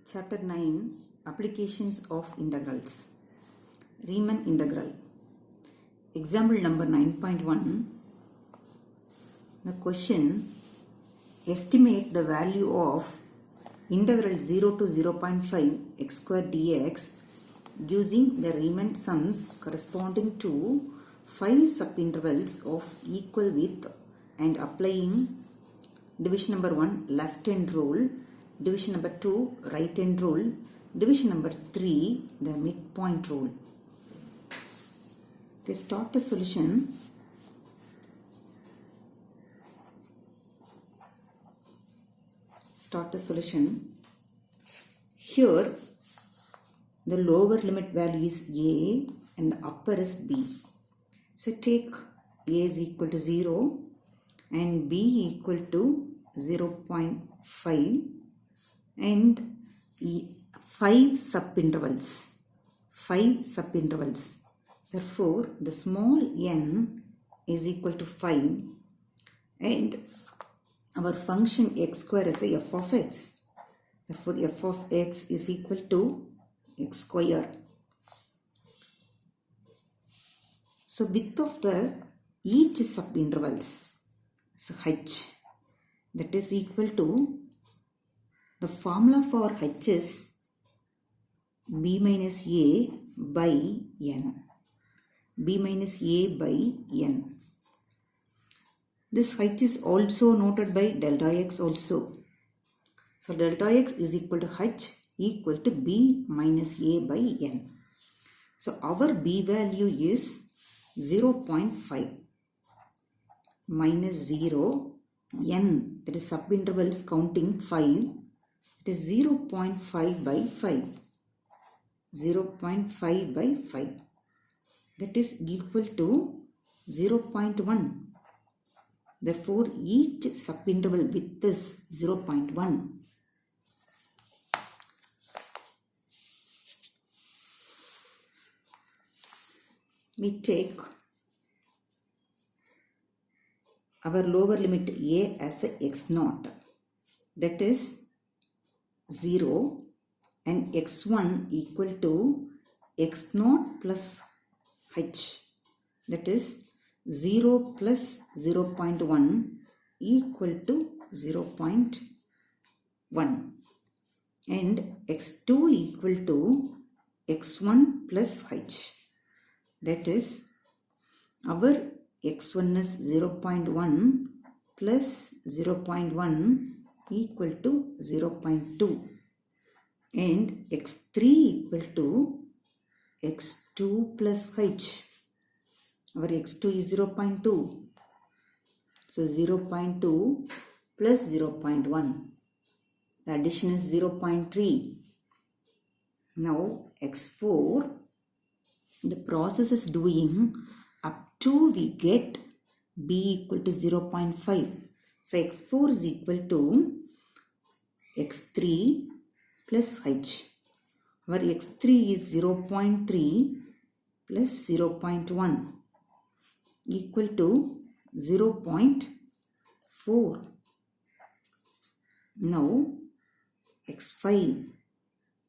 Chapter 9 Applications of Integrals. Riemann integral. Example number 9.1. The question: estimate the value of integral 0 to 0.5 x square dx using the Riemann sums corresponding to 5 subintervals of equal width and applying division number 1 left hand rule, division number 2 right hand rule, division number 3 the midpoint rule. To start the solution, here the lower limit value is a and the upper is b. So take a is equal to 0 and b equal to 0.5 and 5 subintervals. Therefore, the small n is equal to 5 and our function x square is a f of x. Therefore, f of x is equal to x square. So, width of the each subintervals is h, that is equal to, the formula for h is b minus a by n. b minus a by n. This h is also noted by delta x also. So delta x is equal to h equal to b minus a by n. So our b value is 0.5 minus 0 n, that is subintervals counting 5. It is 0.5 by 5. 0.5 by 5. That is equal to 0.1. Therefore, each subinterval width is 0.1. We take our lower limit a as a x0. That is 0 and x1 equal to x0 plus h, that is 0 plus 0.1 equal to 0.1 and x2 equal to x1 plus h, that is our x1 is 0.1 plus 0.1 equal to 0.2 and x3 equal to x2 plus h. Our x2 is 0.2. So 0.2 plus 0.1. The addition is 0.3. Now x4, the process is doing up to we get b equal to 0.5. So x4 is equal to x3 plus h. Our x3 is 0.3 plus 0.1 equal to 0.4. Now x5,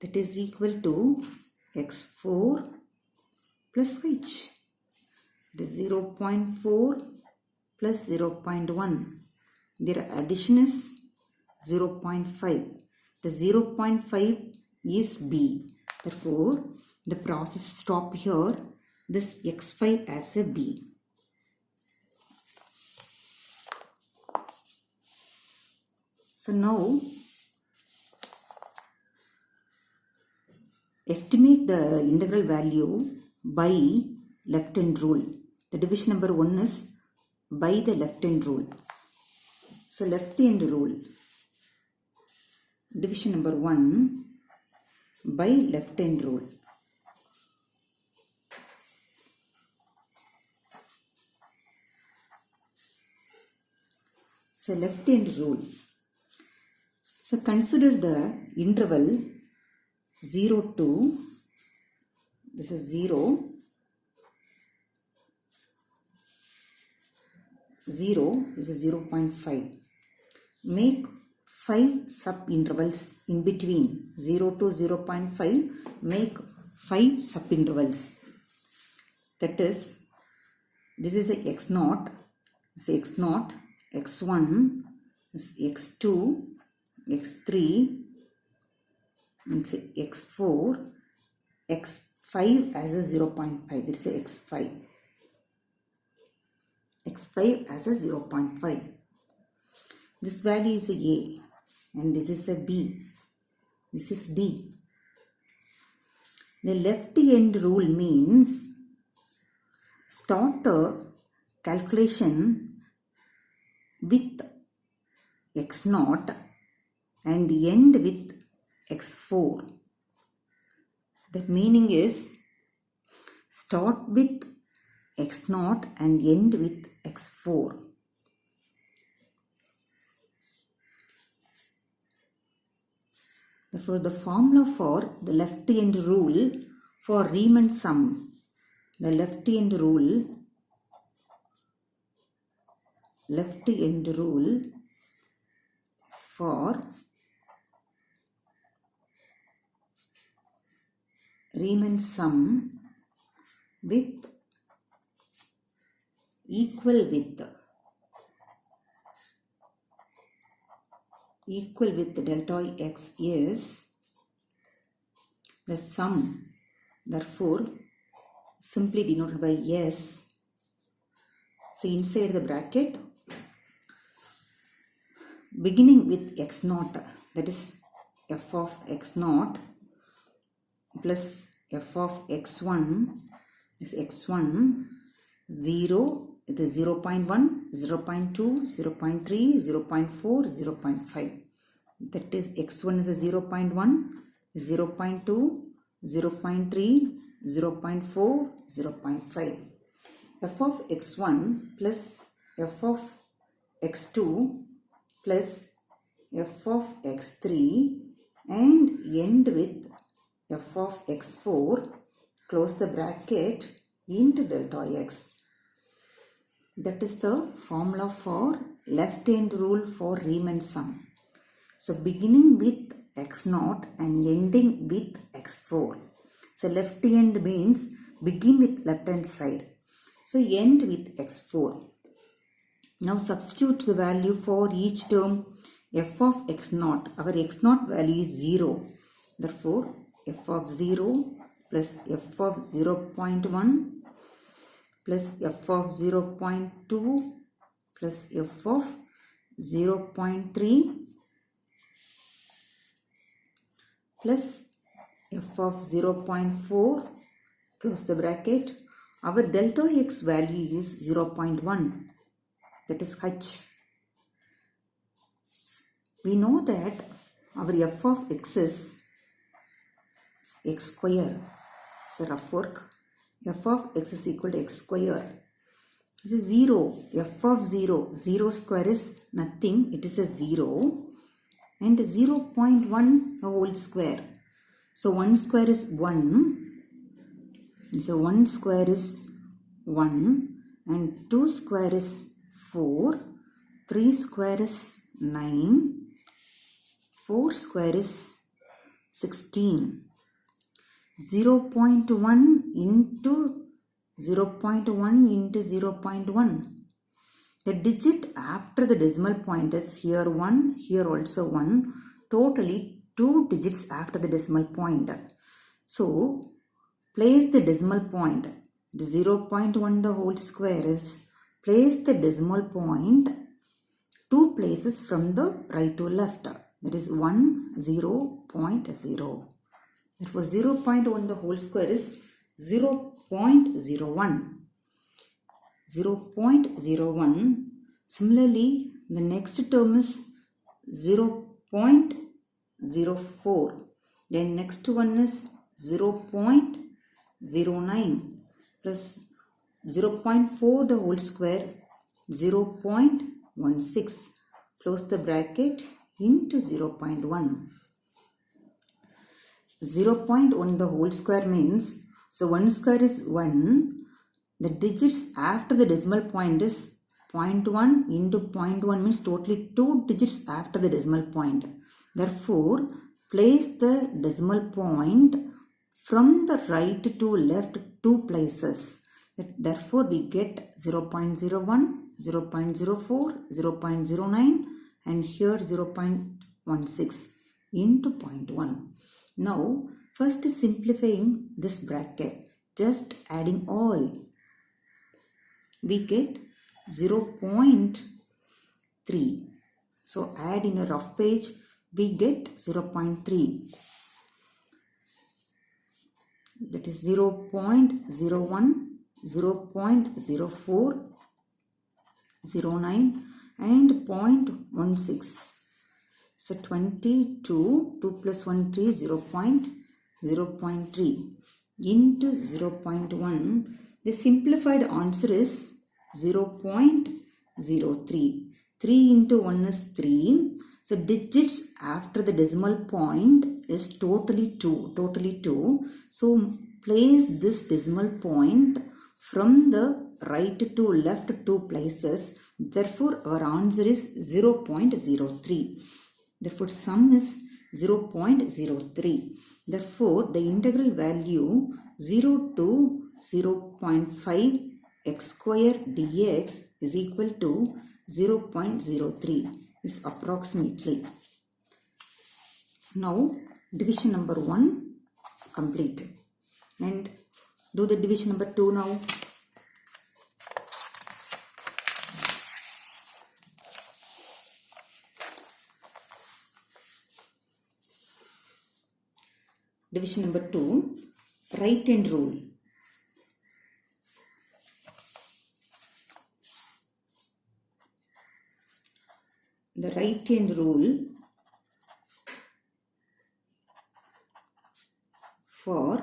that is equal to x4 plus h. It is 0.4 plus 0.1. Their addition is 0.5. The 0.5 is b. Therefore, the process stop here. This x5 as a b. So now, estimate the integral value by left hand rule. The division number 1 is by the left hand rule. So left hand rule, division number 1 by left hand rule. So left hand rule. So consider the interval 0 to, this is 0, 0 is a 0.5. Make 5 sub-intervals in between 0 to 0.5, make 5 sub-intervals. That is, this is a x0, this is x0, x1, this is x2, x3, and say x4, x5 as a 0.5. This is x5. x5 as a 0.5. This value is a A and this is a B. This is B. The left hand rule means start the calculation with x0 and end with x4. That meaning is start with x0 and end with x4. Therefore, the formula for the left hand rule for Riemann sum, the left hand rule for Riemann sum with equal with delta x is the sum, therefore simply denoted by S. So inside the bracket, beginning with x0, that is f of x0 plus f of x1 is x1, 0, it is 0.1, 0.2, 0.3, 0.4, 0.5. That is x1 is a 0.1, 0.2, 0.3, 0.4, 0.5. F of x1 plus f of x2 plus f of x3 and end with f of x4, close the bracket, into delta x. That is the formula for left hand rule for Riemann sum. So beginning with x0 and ending with x4. So left hand means begin with left hand side. So end with x4. Now substitute the value for each term. F of x0. Our x0 value is 0. Therefore f of 0 plus f of 0.1 plus f of 0.2 plus f of 0.3 plus f of 0.4, close the bracket. Our delta x value is 0.1, that is h. We know that our f of x is x square. It's a rough work. F of x is equal to x square. This is 0. F of 0. 0 square is nothing. It is a 0. And 0.1 the whole square. So 1 square is 1. So 1 square is 1. And 2 square is 4. 3 square is 9. 4 square is 16. 0.1 into 0.1 into 0.1. The digit after the decimal point is here 1, here also 1. Totally 2 digits after the decimal point. So, place the decimal point. The 0.1 the whole square is, place the decimal point 2 places from the right to left. That is 1, 0.0. Therefore, 0.1 the whole square is 0.01. 0.01. Similarly, the next term is 0.04. Then next one is 0.09 plus 0.4 the whole square, 0.16. Close the bracket into 0.1. 0.1 the whole square means, so 1 square is 1. The digits after the decimal point is 0.1 into 0.1 means totally 2 digits after the decimal point. Therefore, place the decimal point from the right to left 2 places. Therefore, we get 0.01, 0.04, 0.09 and here 0.16 into 0.1. Now, first simplifying this bracket, just adding all, we get 0.3. So, add in a rough page, we get 0.3. That is 0.01, 0.04, 09 and 0.16. So 22, 2 plus 1, 3, 0.3 into 0.1. The simplified answer is 0.03. 3 into 1 is 3. So digits after the decimal point is totally 2. So place this decimal point from the right to left 2 places. Therefore, our answer is 0.03. Therefore, sum is 0.03. Therefore, the integral value 0 to 0.5 x square dx is equal to 0.03 is approximately. Now, division number 1 complete. And do the division number 2 now. Division number 2, right hand rule. The right hand rule for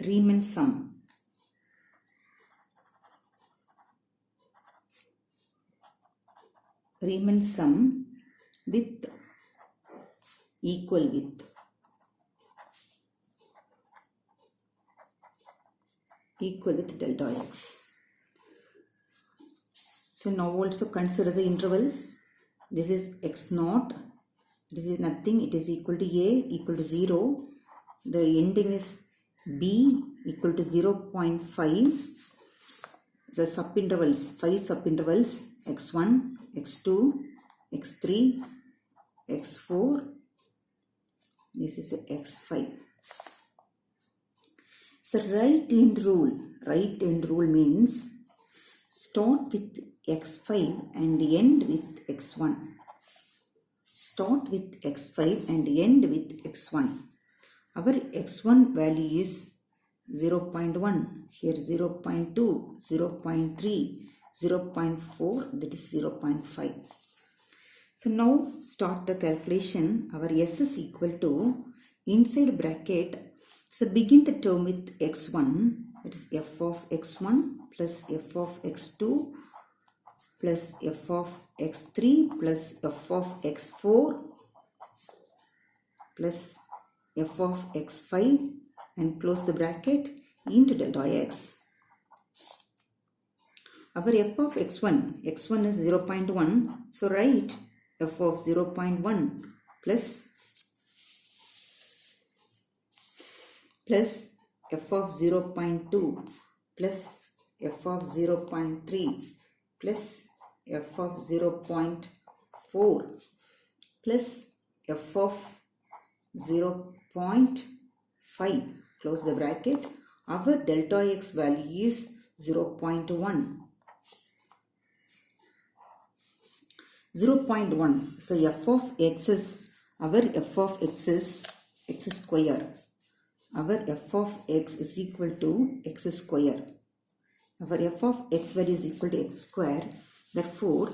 Riemann sum. Riemann sum with equal width. Equal with delta x. So now also consider the interval. This is x naught. This is nothing. It is equal to a equal to 0. The ending is b equal to 0.5. The subintervals, 5 subintervals, x1, x2, x3, x4. This is x5. So right hand rule means start with x5 and end with x1. Start with x5 and end with x1. Our x1 value is 0.1, here 0.2, 0.3, 0.4, that is 0.5. So now start the calculation. Our s is equal to, inside bracket, so begin the term with x1, that is f of x1 plus f of x2 plus f of x3 plus f of x4 plus f of x5 and close the bracket into delta x. Our f of x1 is 0.1, so write f of 0.1 plus f of 0.2 plus f of 0.3 plus f of 0.4 plus f of 0.5. Close the bracket. Our delta x value is 0.1. 0.1. So f of x is, our f of x is x square. Our f of x is equal to x square. Our f of x value is equal to x square. Therefore,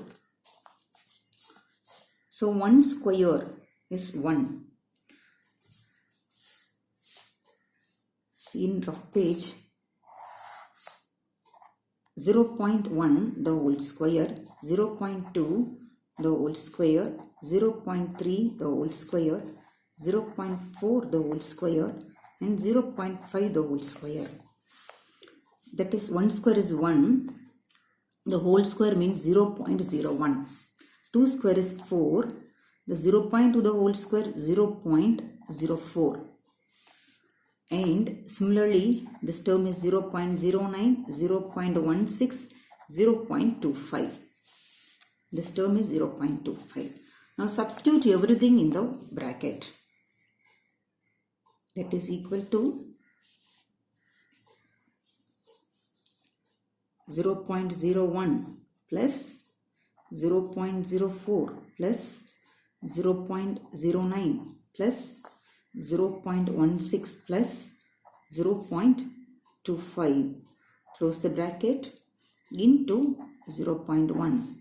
so 1 square is 1. In rough page, 0.1 the whole square, 0.2 the whole square, 0.3 the whole square, 0.4 the whole square and 0.5 the whole square. That is 1 square is 1, The whole square means 0.01. 2 square is 4. The 0.2 the whole square 0.04. And similarly, this term is 0.09, 0.16, 0.25. This term is 0.25. Now substitute everything in the bracket. That is equal to 0.01 plus 0.04 plus 0.09 plus 0.16 plus 0.25. Close the bracket into 0.1.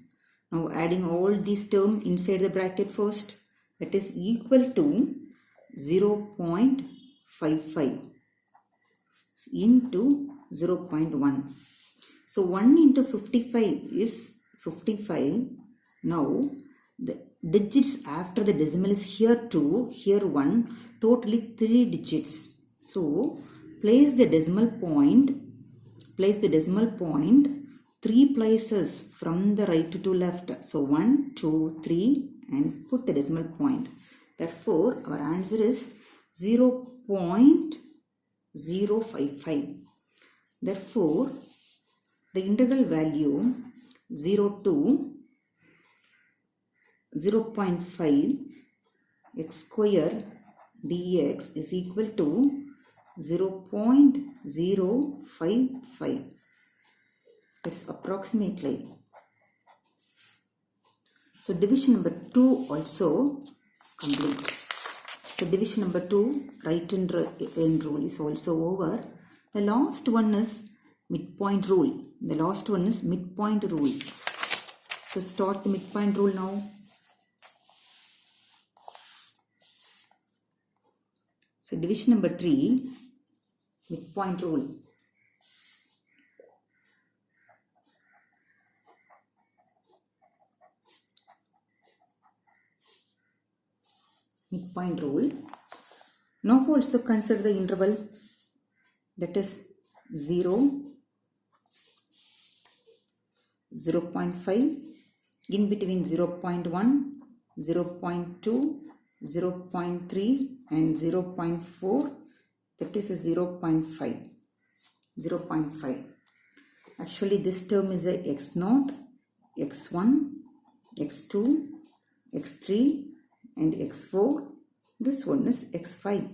Now adding all these terms inside the bracket first. That is equal to 0.55 into 0.1. So 1 into 55 is 55. Now the digits after the decimal is here 2, here 1, totally 3 digits. So place the decimal point 3 places from the right to left. So 1, 2, 3 and put the decimal point. Therefore our answer is 0.055. Therefore the integral value 0 to 0.5 x square dx is equal to 0.055. It's approximately. So division number 2 also complete. So division number 2 right hand rule is also over. The last one is midpoint rule. So start the midpoint rule now. So division number 3, midpoint rule. Midpoint rule. Now also consider the interval, that is 0, 0.5, in between 0.1, 0.2, 0.3 and 0.4, that is a 0.5. Actually this term is a x0, x1, x2, x3 and x4. This one is x5.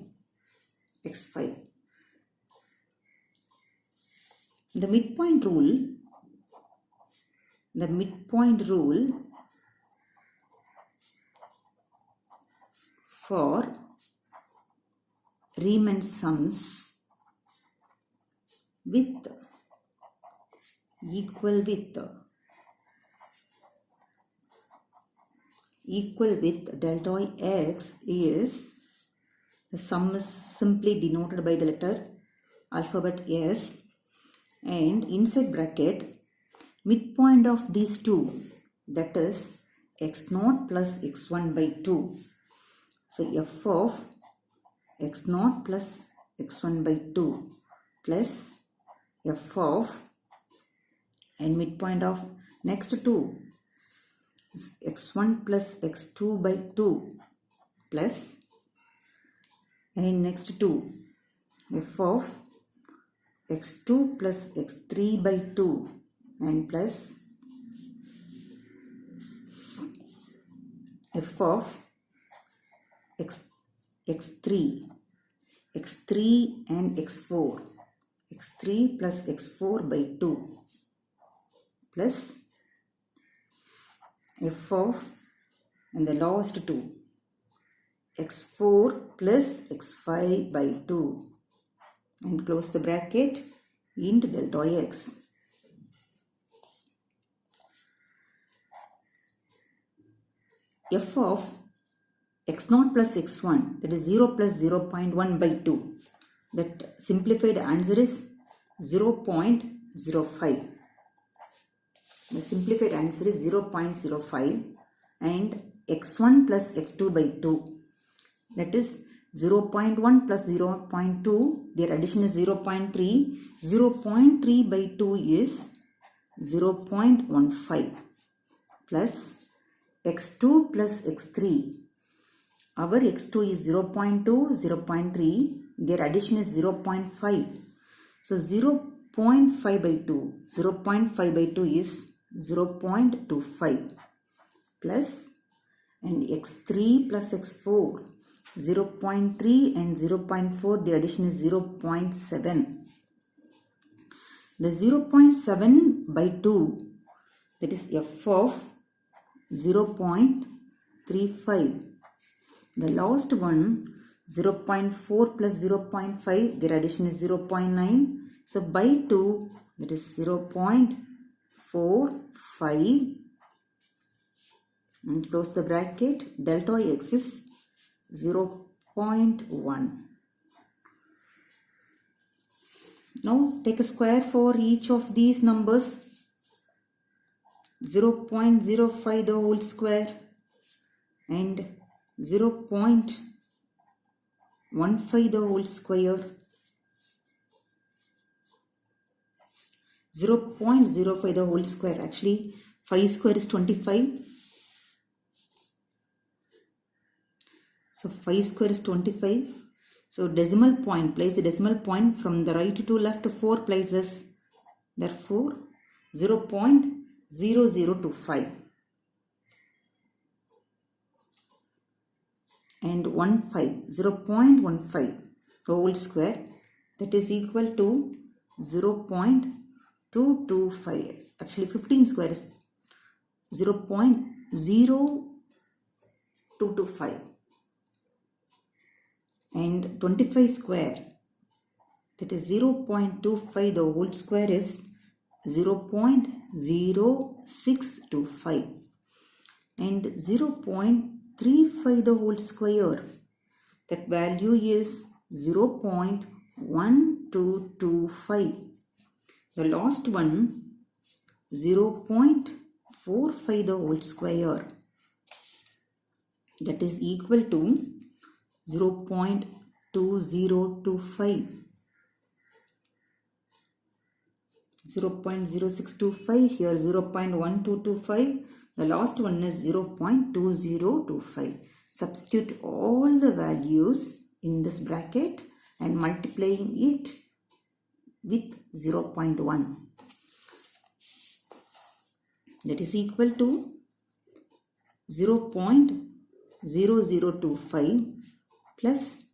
The midpoint rule for Riemann sums with equal with delta x is, the sum is simply denoted by the letter alphabet S, and inside bracket midpoint of these two, that is x0 plus x1 by 2. So f of x0 plus x1 by 2 plus f of, and midpoint of next 2 is x1 plus x2 by 2 plus, and next 2 f of x2 plus x3 by 2 and plus f of x3 and x4, x3 plus x4 by 2 plus f of, and the last 2, x4 plus x5 by 2, and close the bracket into delta x. F of x0 plus x1, that is 0 plus 0.1 by 2. That simplified answer is 0.05. The simplified answer is 0.05, and x1 plus x2 by 2, that is 0.1 plus 0.2, their addition is 0.3. 0.3 by 2 is 0.15 plus x2 plus x3. Our x2 is 0.2, 0.3. Their addition is 0.5. So 0.5 by 2. 0.5 by 2 is 0.25 plus, and x3 plus x4. 0.3 and 0.4. The addition is 0.7. The 0.7 by 2, that is f of 0.35. The last one, 0.4 plus 0.5, their addition is 0.9. So by 2, that is 0.45. And close the bracket. Delta x is 0.1. Now take a square for each of these numbers. 0.05 the whole square and 0.15 the whole square. 0.05 the whole square. Actually 5 square is 25. So 5 square is 25. So decimal point, place the decimal point from the right to left 4 places. Therefore 0.0025 and 0.15 the whole square, that is equal to 0.225. Actually 15 square is 0.0225 and 25 square, that is 0.25 the whole square is 0.0625 and 0.35 the whole square, that value is 0.1225. The last one, 0.45 the whole square, that is equal to 0.2025. 0.0625, here 0.1225, the last one is 0.2025. Substitute all the values in this bracket and multiplying it with 0.1. That is equal to 0.0025 plus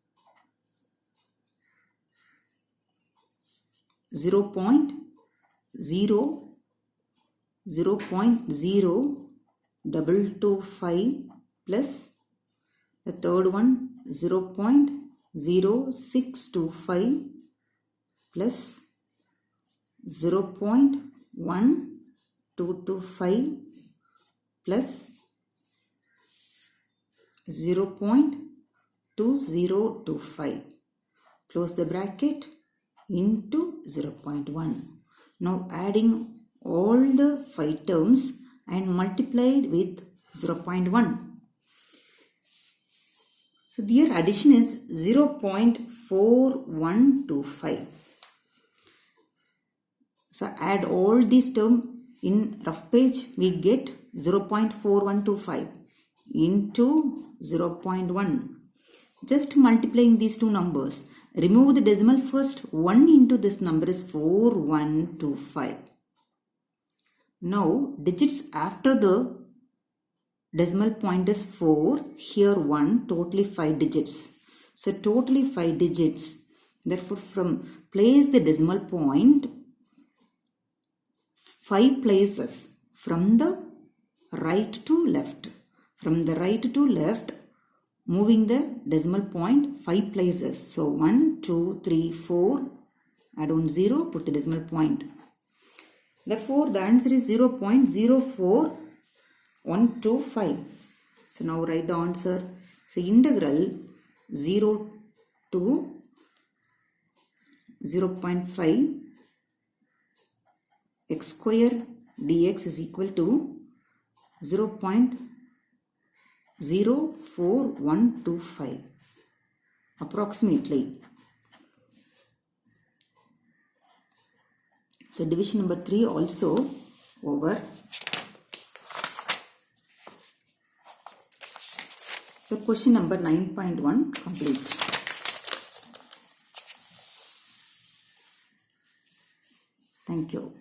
0.0225 plus the third one 0.0625 plus 0.1225 plus 0.2025. Close the bracket into 0.1. Now adding all the 5 terms and multiplied with 0.1. So their addition is 0.4125. So add all these terms in rough page, we get 0.4125 into 0.1. Just multiplying these two numbers. Remove the decimal first. 1 into this number is 4125. Now digits after the decimal point is 4. Here 1. Totally 5 digits. So totally 5 digits. Therefore from place the decimal point 5 places from the right to left. From the right to left, moving the decimal point 5 places. So 1, 2, 3, 4, add on 0, put the decimal point. Therefore the answer is 0.04125. So now write the answer. So integral 0 to 0.5 x square dx is equal to 0.04125 approximately. So division number 3 also over. So question number 9.1 complete. Thank you.